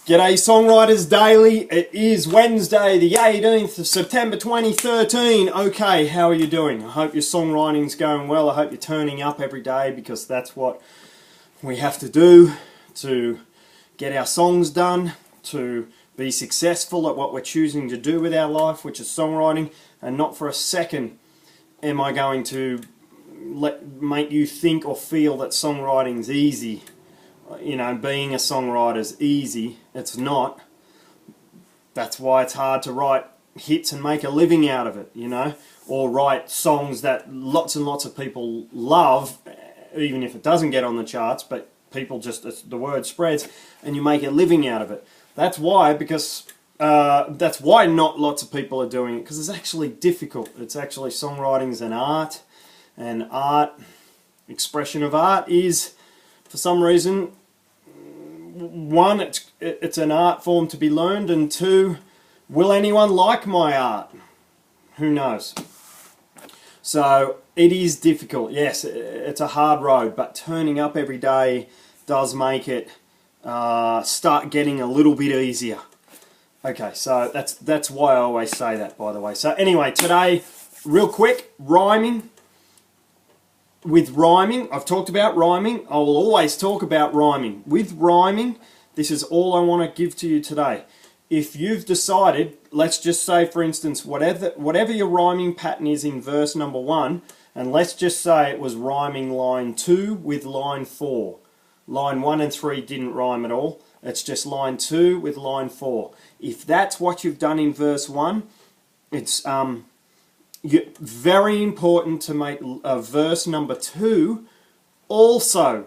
G'day Songwriters Daily. It is Wednesday the 18th of September 2013. Okay, how are you doing? I hope your songwriting's going well. I hope you're turning up every day because that's what we have to do to get our songs done, to be successful at what we're choosing to do with our life, which is songwriting. And not for a second am I going to make you think or feel that songwriting's easy. You know, being a songwriter is easy. It's not. That's why it's hard to write hits and make a living out of it, you know, or write songs that lots and lots of people love, even if it doesn't get on the charts, but people just, the word spreads and you make a living out of it. That's why, because that's why not lots of people are doing it, because it's actually difficult. It's actually, songwriting's an art, and expression of art is, for some reason, one, it's an art form to be learned, and two, will anyone like my art? Who knows? So it is difficult. Yes, it's a hard road, but turning up every day does make it start getting a little bit easier. Okay, so that's why I always say that, by the way. So anyway, today, real quick, rhyming. With rhyming, I've talked about rhyming. I will always talk about rhyming. With rhyming, this is all I want to give to you today. If you've decided, let's just say, for instance, whatever your rhyming pattern is in verse number 1, and let's just say it was rhyming line 2 with line 4. Line 1 and 3 didn't rhyme at all. It's just line 2 with line 4. If that's what you've done in verse 1, it's very important to make verse number 2 also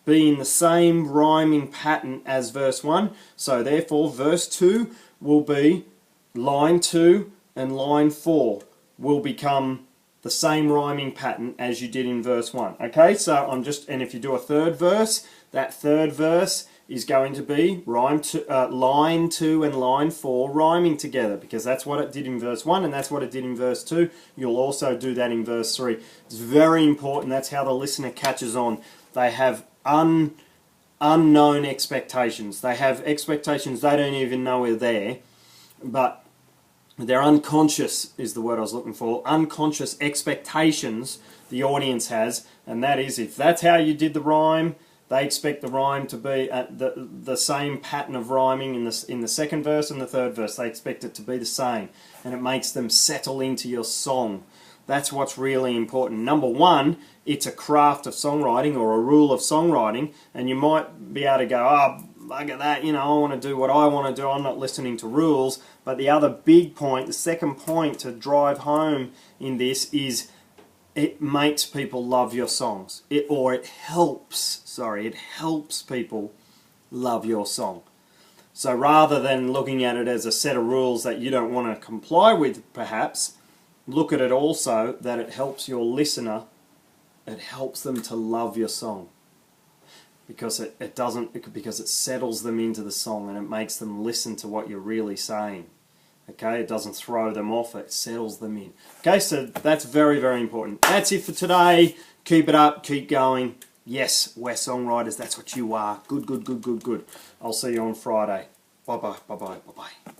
be in the same rhyming pattern as verse 1. So therefore verse 2 will be line 2 and line 4 will become the same rhyming pattern as you did in verse 1. Okay, so and if you do a third verse, that third verse is going to be line 2 and line 4 rhyming together, because that's what it did in verse 1 and that's what it did in verse 2. You'll also do that in verse 3. It's very important. That's how the listener catches on. They have unknown expectations. They have expectations they don't even know are there, but they're unconscious is the word I was looking for. Unconscious expectations the audience has, and that is, if that's how you did the rhyme, they expect the rhyme to be at the same pattern of rhyming in the second verse and the third verse. They expect it to be the same, and it makes them settle into your song. That's what's really important. Number one, it's a craft of songwriting or a rule of songwriting, and you might be able to go, oh, bugger that, you know, I want to do what I want to do, I'm not listening to rules. But the other big point, the second point to drive home in this is, it makes people love your songs. It helps people love your song. So rather than looking at it as a set of rules that you don't want to comply with, perhaps, look at it also that it helps your listener, it helps them to love your song. Because because it settles them into the song and it makes them listen to what you're really saying. Okay, it doesn't throw them off, it settles them in. Okay, so that's very, very important. That's it for today. Keep it up, keep going. Yes, we're songwriters, that's what you are. Good, good, good, good, good. I'll see you on Friday. Bye-bye, bye-bye, bye-bye.